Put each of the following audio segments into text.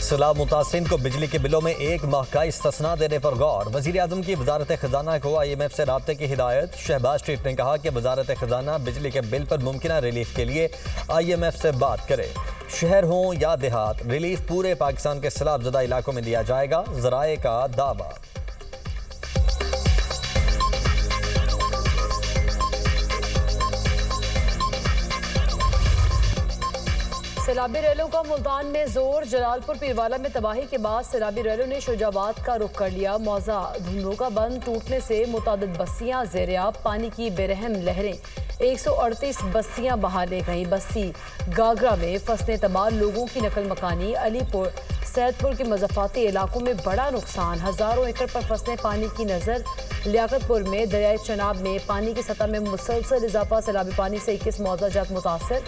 सैलाब मुतासिरीन को बिजली के बिलों में 1 माह का इस्तिस्ना देने पर गौर। वज़ीर-ए-आज़म की वज़ारत ख़ज़ाना को IMF से राब्ते की हिदायत। शहबाज शरीफ ने कहा कि वज़ारत ख़ज़ाना बिजली के बिल पर मुमकिना रिलीफ के लिए IMF से बात करे। शहर हो या देहात, रिलीफ पूरे पाकिस्तान के सैलाब ज़दा इलाकों में दिया जाएगा, ज़राए का दावा। सैलाबी रैलों का मुल्तान में जोर। जलालपुर पीरवाला में तबाही के बाद सैलाबी रैलों ने शुजाबाद का रुख कर लिया। मौजा धुंधों का बंद टूटने से मुतादिद बस्तियां ज़ेर-ए-आब, पानी की बेरहम लहरें। 138 बस्तियां बहा ले गई। बस्ती गागरा में फसलें तबाह, लोगों की नकल मकानी। अलीपुर सैदपुर के मज़ाफ़ाती इलाकों में बड़ा नुकसान, हज़ारों एकड़ पर फसलें पानी की नज़र। लियाकतपुर में दरियाए चनाब में पानी की सतह में मुसलसल इजाफा, सैलाबी पानी से 21 मौजा जात मुतासर।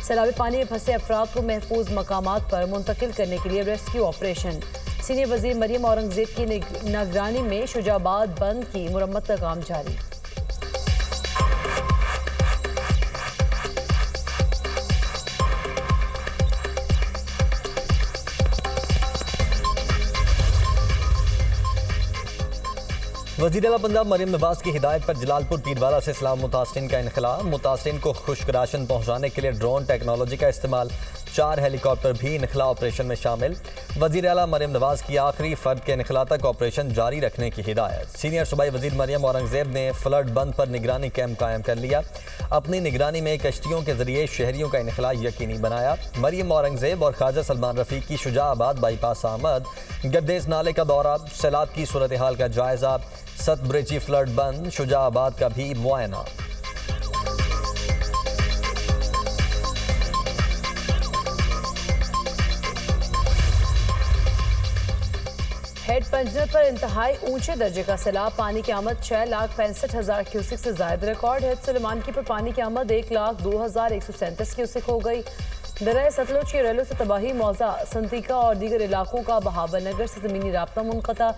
सैलाबी पानी में फंसे अफराद को महफूज मकामात पर मुंतकिल करने के लिए रेस्क्यू ऑपरेशन। सीनियर वजीर मरियम औरंगजेब की निगरानी में शुजाबाद बंद की मुरम्मत का काम जारी। वज़ीर आला पंजाब मरियम नवाज की हिदायत पर जलालपुर पीरवाला से सैलाब मुतासरीन का इनखला। मुतासरीन को खुश्क राशन पहुँचाने के लिए ड्रोन टेक्नोलॉजी का इस्तेमाल। 4 हेलीकॉप्टर भी इनखला ऑपरेशन में शामिल। वज़ीर आला मरियम नवाज की आखिरी फ़र्द के इनखला तक ऑपरेशन जारी रखने की हिदायत। सीनियर सूबाई वज़ीर मरियम औरंगजेब ने फ्लड बंद पर निगरानी कैंप कायम कर लिया। अपनी निगरानी में कश्तियों के जरिए शहरियों का इनखला यकीनी बनाया। मरियम औरंगजेब और ख्वाजा सलमान रफ़ीक की शुजाआबाद बाईपास आमद। गर्देज नाले का दौरा, सैलाब की सूरत हाल का जायजा। सतब्रिजी फ्लड बंद, शुजाआबाद का भी मुआयना। हेड पंजर पर इंतहाई ऊंचे दर्जे का सैलाब, पानी की आमद 6,65,000 क्यूसिक से जायद रिकॉर्ड। हेड सुलेमानकी पर पानी की आमद 1,02,137 क्यूसिक हो गई। दरिया सतलुज की रेलों से तबाही, मौजा संतिका और दीगर इलाकों का बहावल नगर से ज़मीनी राब्ता मुनक़ता।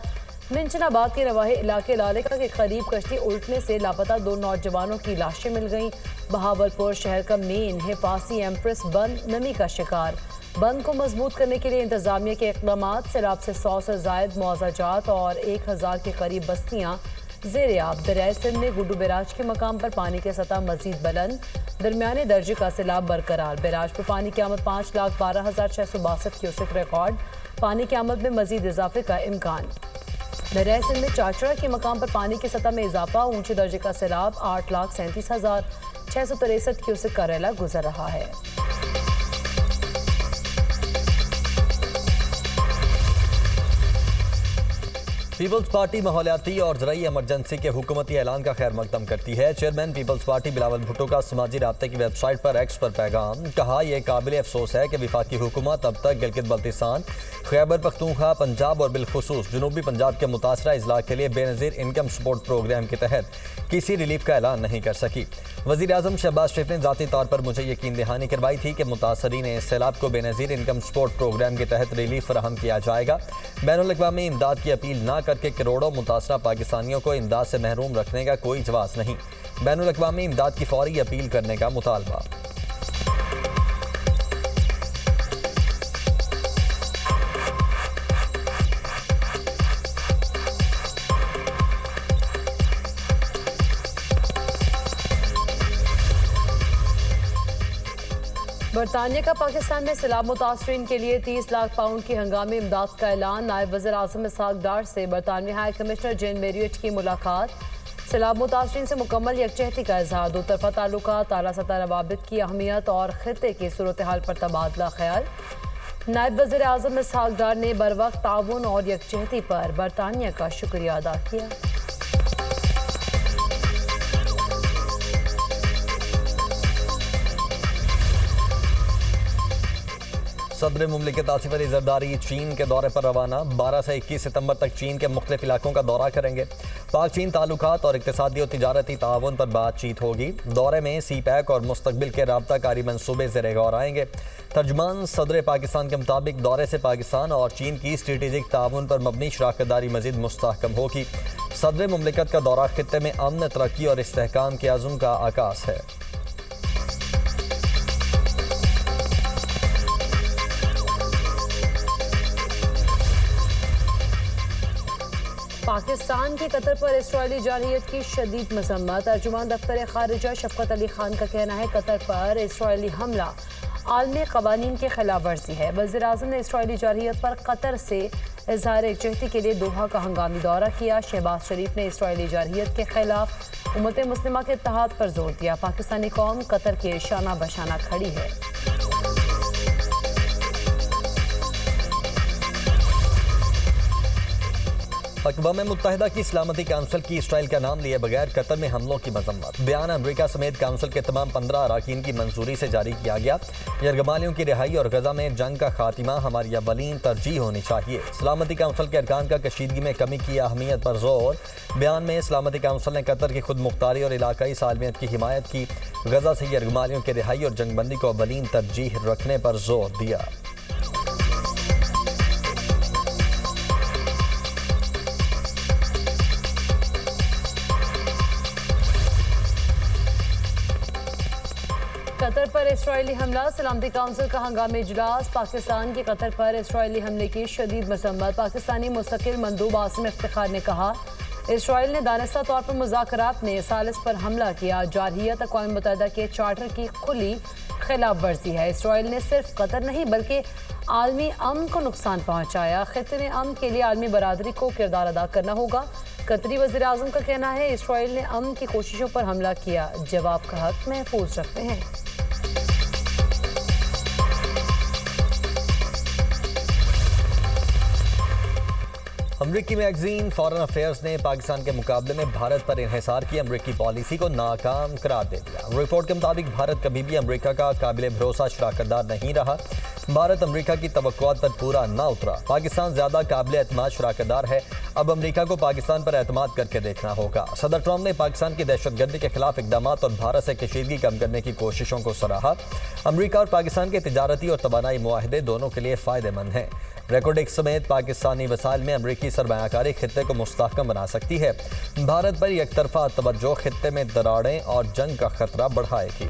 मिंचनाबाद के नवाही इलाके लालिका के करीब कश्ती उल्टने से लापता 2 नौजवानों की लाशें मिल गईं। बहावलपुर शहर का मेन हिफाजी एम्प्रेस बंद नमी का शिकार। बंद को मजबूत करने के लिए इंतजामिया के इक़दामात। सैलाब से 100 से जायद मुआवजात और 1000 के करीब बस्तियां ज़ेर-ए-आब। दरियाए सिंध में गुड्डू बैराज के मकाम पर पानी की सतह मजीद बुलंद, दरमियाने दर्जे का सैलाब बरकरार। बैराज पर पानी की आमद 5,12,662 क्यूसिक रिकॉर्ड। पानी की आमद में मजीद इजाफे का इम्कान। दरियाए सिंध में चाचड़ा के मकाम पर पानी की सतह में इजाफा, ऊंचे दर्जे का सैलाब। 8,37,663 क्यूसिक का रैला गुजर रहा है। पीपल्स पार्टी माहौलियाती और ज़राई एमरजेंसी के हुकूमती ऐलान का खैर मकदम करती है। Chairman People's Party Bilawal Bhutto का समाजी राब्ते की वेबसाइट पर एक्स पर पैगाम। कहा, यह काबिल अफसोस है कि वफाकी हुकूमत अब तक गिलगित बल्तिस्तान, खैबर पख्तूनख्वा, पंजाब और बिलखुसूस जनूबी पंजाब के मुतासरा अजला के लिए बेनज़ीर इनकम सपोर्ट प्रोग्राम के तहत किसी रिलीफ का ऐलान नहीं कर सकी। वज़ीर-ए-आज़म शहबाज शरीफ ने ज़ाती तौर पर मुझे यकीन दहानी करवाई थी कि मुतासरीन सैलाब को बेनज़ीर इनकम सपोर्ट प्रोग्राम के तहत रिलीफ फराहम किया जाएगा। बैनुल-अक़वामी इमदाद की अपील न करके करोड़ों मुतासरा पाकिस्तानियों को इमदाद से महरूम रखने का कोई जवाज़ नहीं। बैनुल-अक़वामी इमदाद की फौरी अपील करने का मुतालबा। बरतानिया का पाकिस्तान में सैलाब मुतासरीन के लिए 30 लाख पाउंड की हंगामी इमदाद का ऐलान। नायब वज़ीर आज़म इसहाक डार से बरतानवी हाई कमिश्नर जेन मैरियट की मुलाकात। सैलाब मुतासरीन से मुकम्मल यकजहती का इजहार। दो तरफा ताल्लुकात, आला सतह रवाबित की अहमियत और खित्ते की सूरत हाल पर तबादला ख्याल। नायब वज़ीर आज़म इसहाक डार ने बरवक्त ताउन और यकजहती पर बरतानिया का शुक्रिया अदा किया। सदर मुमलिकत आसिफ अली जरदारी चीन के दौरे पर रवाना। 12 से 21 सितंबर तक चीन के मुख्तलिफ इलाकों का दौरा करेंगे। पाक चीन ताल्लुकात और इक़्तिसादी और तिजारती ताउन पर बातचीत होगी। दौरे में CPEC और मुस्तकबिल के राब्ताकारी मंसूबे ज़ेर गौर आएंगे। तर्जुमान सदर पाकिस्तान के मुताबिक दौरे से पाकिस्तान और चीन की स्ट्रेटेजिक ताउन पर मबनी शराकतदारी मज़ीद मुस्तहकम होगी। सदर मुमलिकत का दौरा खित्ते में अमन, तरक्की और इस्तेहकाम के अज़्म का आकाश है। पाकिस्तान की कतर पर इसराइली जारहियत की शदीद मजम्मत। तर्जुमान दफ्तर खारिजा शफकत अली खान का कहना है कतर पर इसराइली हमला आलमी कवानीन की खिलाफ वर्जी है। वज़ीर आज़म ने इसराइली जारहियत पर कतर से इजहार एकजहती के लिए दोहा का हंगामी दौरा किया। शहबाज शरीफ ने इसराइली जारहियत के खिलाफ उम्मत मुस्लिमा के इत्तेहाद पर जोर दिया। पाकिस्तानी कौम कतर के शाना बशाना खड़ी है। अक़वाम मुत्तहिदा की सलामती काउंसिल की इसराइल का नाम लिए बगैर कतर में हमलों की मजम्मत। बयान अमरीका समेत काउंसिल के तमाम 15 अरकान की मंजूरी से जारी किया गया। यरगमालियों की रिहाई और गजा में जंग का खात्मा हमारी अवलीन तरजीह होनी चाहिए। सलामती काउंसिल के अरकान का कशीदगी में कमी की अहमियत पर जोर। बयान में सलामती काउंसिल ने कतर की खुद मुख्तारी और इलाकाई सालमियत की हिमायत की। गजा से यरगमालियों की रिहाई और जंगबंदी को अवलीन तरजीह रखने पर जोर दिया। कतर पर इसराइली हमला, सलामती काउंसिल का हंगामी इजलास। पाकिस्तान की कतर पर इसराइली हमले की शदीद मजम्मत। पाकिस्तानी मुस्तकिल मंदूब आसिम इफ्तिखार ने कहा इसराइल ने दानिस्ता तौर पर मुज़ाकरात में सालिस पर हमला किया। जारहियत अक़वाम मुत्तहिदा के चार्टर की खुली खिलाफ वर्जी है। इसराइल ने सिर्फ कतर नहीं बल्कि आलमी अमन को नुकसान पहुँचाया। खित्ते में अमन के लिए आलमी बरादरी को किरदार अदा करना होगा। कतरी वज़ीर आज़म का कहना है इसराइल ने अमन की कोशिशों पर हमला किया, जवाब का हक महफूज रखते हैं। अमरीकी मैगजीन फॉरेन अफेयर्स ने पाकिस्तान के मुकाबले में भारत पर इन्हिसार की अमरीकी पॉलिसी को नाकाम करार दे दिया। रिपोर्ट के मुताबिक भारत कभी भी अमरीका का काबिल भरोसा शराकतदार नहीं रहा। भारत अमरीका की तवक्कुआत पर पूरा ना उतरा। पाकिस्तान ज्यादा काबिल एतमाद शराकतदार है। अब अमरीका को पाकिस्तान पर एतमाद करके देखना होगा। सदर ट्रंप ने पाकिस्तान की दहशतगर्दी के खिलाफ इकदाम और भारत से कशीदगी कम करने की कोशिशों को सराहा। अमरीका और पाकिस्तान के तिजारती और तवानाई मुआहदे दोनों के लिए फ़ायदेमंद हैं। रेकॉर्ड एक समेत पाकिस्तानी वसाइल में अमरीकी सरमायाकारी खित्ते को मुस्तहकम बना सकती है। भारत पर एक तरफा तवज्जो खित्ते में दरारें और जंग का खतरा बढ़ाएगी।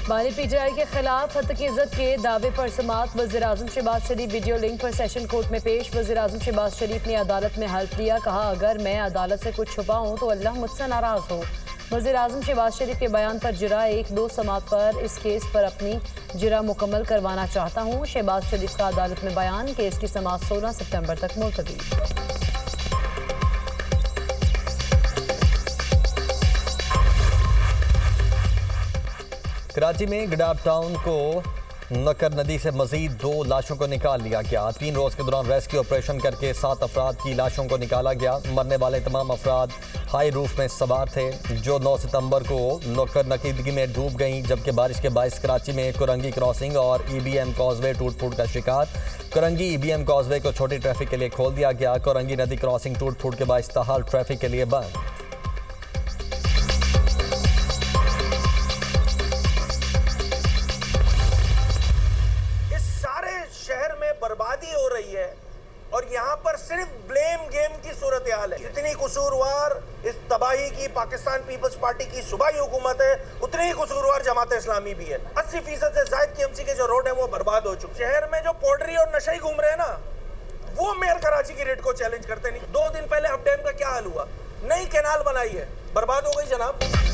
बानी पीटीआई के खिलाफ हत्या की इज्जत के दावे पर समाअत। वज़ीर आज़म शहबाज शरीफ वीडियो लिंक पर सेशन कोर्ट में पेश। वज़ीर आज़म शहबाज शरीफ ने अदालत में हल्फ लिया। कहा अगर मैं अदालत से कुछ छुपाऊं तो अल्लाह मुझसे नाराज हो। वज़ीर आज़म शहबाज शरीफ के बयान पर जिरा 1-2 समाअत पर इस केस पर अपनी जिरा मुकम्मल करवाना चाहता हूँ। शहबाज शरीफ का अदालत में बयान। केस की समाअत 16 सितंबर तक मुलतवी। कराची में गडाब टाउन को नकर नदी से मजीद 2 लाशों को निकाल लिया गया। 3 रोज के दौरान रेस्क्यू ऑपरेशन करके 7 अफराद की लाशों को निकाला गया। मरने वाले तमाम अफराद हाई रूफ में सवार थे जो 9 सितंबर को नकर नकीदगी में डूब गईं, जबकि बारिश के बायस कराची में कुरंगी क्रॉसिंग और EBM कॉजवे टूट फूट का शिकार। कुरंगी EBM कॉजवे को छोटी ट्रैफिक के लिए खोल दिया गया। कुरंगी नदी क्रॉसिंग टूट फूट के बायस ताहाल ट्रैफिक के लिए बंद। बर्बादी हो रही है और यहाँ पर सिर्फ ब्लेम गेम की सूरत हाल है। जितनी कसूरवार इस तबाही की पाकिस्तान पीपल्स पार्टी की सूबाई हुकूमत है, उतनी ही कसूरवार जमात इस्लामी भी है। 80% से ज्यादा TMC के जो रोड है वो बर्बाद हो चुके। शहर में जो पोल्ट्री और नशे घूम रहे हैं ना, वो मेयर कराची की रेट को चैलेंज करते नहीं। 2 दिन पहले अब डैम का क्या हाल हुआ? नई कैनाल बनाई है, बर्बाद हो गई जनाब।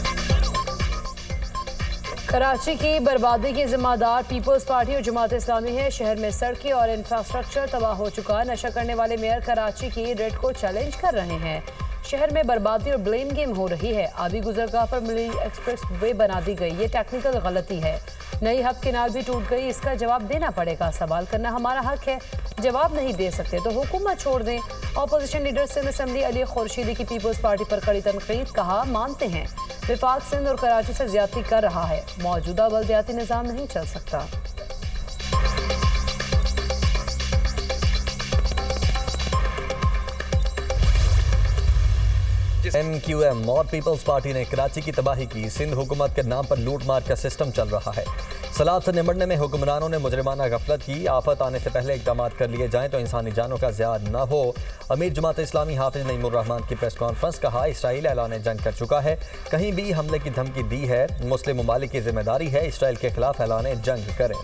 कराची की बर्बादी की जिम्मेदार पीपल्स पार्टी और जमात इस्लामी है। शहर में सड़कें और इंफ्रास्ट्रक्चर तबाह हो चुका। नशा करने वाले मेयर कराची की रेट को चैलेंज कर रहे हैं। शहर में बर्बादी और ब्लेम गेम हो रही है। आबी गुजरगाह पर मिली एक्सप्रेस वे बना दी गई, ये टेक्निकल गलती है। नई हब किनार भी टूट गई, इसका जवाब देना पड़ेगा। सवाल करना हमारा हक है, जवाब नहीं दे सकते तो हुकूमत छोड़ दें। Opposition leader Sindh assembly Ali Khurshidi की पीपल्स पार्टी पर कड़ी तनकीद। कहा मानते हैं विफाक सिंध और कराची से ज्यादती कर रहा है, मौजूदा बल्दियाती निज़ाम नहीं चल सकता। MQM और पीपल्स पार्टी ने कराची की तबाही की। सिंध हुकूमत के नाम पर लूट मार का सिस्टम चल रहा है। सैलाब से निपटने में हुक्मरानों ने मुजरिमाना गफलत की। आफत आने से पहले इकदाम कर लिए जाएं तो इंसानी जानों का ज़िया न हो। अमीर जमात इस्लामी हाफिज नईमुर रहमान की प्रेस कॉन्फ्रेंस, कहा इसराइल ऐलान जंग कर चुका है, कहीं भी हमले की धमकी दी है, मुस्लिम ममालिक की जिम्मेदारी है इसराइल के खिलाफ ऐलान जंग करें।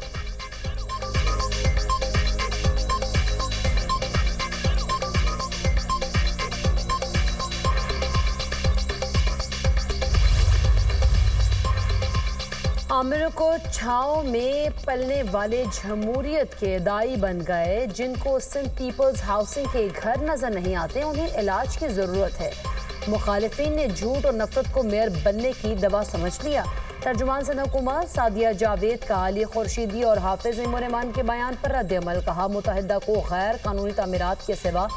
आमिरों को छाँव में पलने वाले जमहूरियत के दाई बन गए। जिनको सिंध पीपल्स हाउसिंग के घर नजर नहीं आते, उन्हें इलाज की जरूरत है। मुखालिफिन ने झूठ और नफरत को मेयर बनने की दवा समझ लिया। तर्जुमान सिंध हुकूमत सादिया जावेद का अली खुर्शीदी और हाफिज नईमुर रहमान के बयान पर रद्द-ए-अमल, कहा मुतहदा को गैर कानूनी तामीरात के सिवा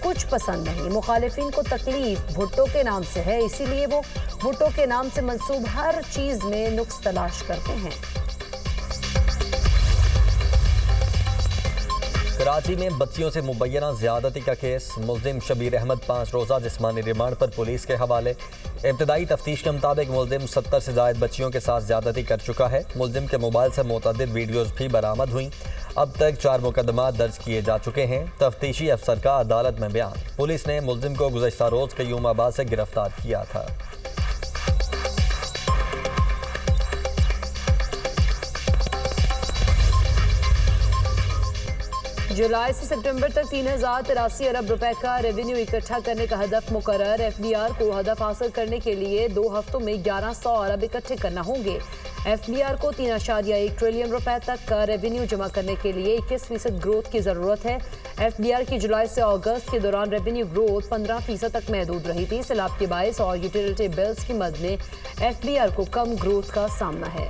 कुछ पसंद नहीं। मुखालिफिन को तकलीफ भुट्टो के नाम से है, इसीलिए वो भुट्टो के नाम से मंसूब हर चीज में नुक्स तलाश करते हैं। कराची में बच्चियों से मुबैना ज्यादती का केस, मुल्जिम शबीर अहमद 5 रोज़ा जिस्मानी रिमांड पर पुलिस के हवाले। इब्तदाई तफ्तीश के मुताबिक मुल्जिम 70 से ज़ायद बच्चियों के साथ ज्यादती कर चुका है। मुल्जिम के मोबाइल से मुतअद्दिद वीडियोज़ भी बरामद हुई। अब तक 4 मुकदमा दर्ज किए जा चुके हैं। तफ्तीशी अफसर का अदालत में बयान, पुलिस ने मुल्जिम को गुज़श्ता रोज़ क़य्यूमाबाद से गिरफ्तार किया था। जुलाई से सितंबर तक 3083 अरब रुपए का रेवेन्यू इकट्ठा करने का हदफ मुकर्रर। एफबीआर को हदफ हासिल करने के लिए 2 हफ्तों में 1100 अरब इकट्ठे करना होंगे। एफबीआर को 3.1 ट्रिलियन रुपए तक का रेवेन्यू जमा करने के लिए 21% ग्रोथ की जरूरत है। एफबीआर की जुलाई से अगस्त के दौरान रेवेन्यू ग्रोथ 15% तक महदूद रही थी। सैलाब के बायस और यूटिलिटी बिल्स की मद में एफबीआर को कम ग्रोथ का सामना है।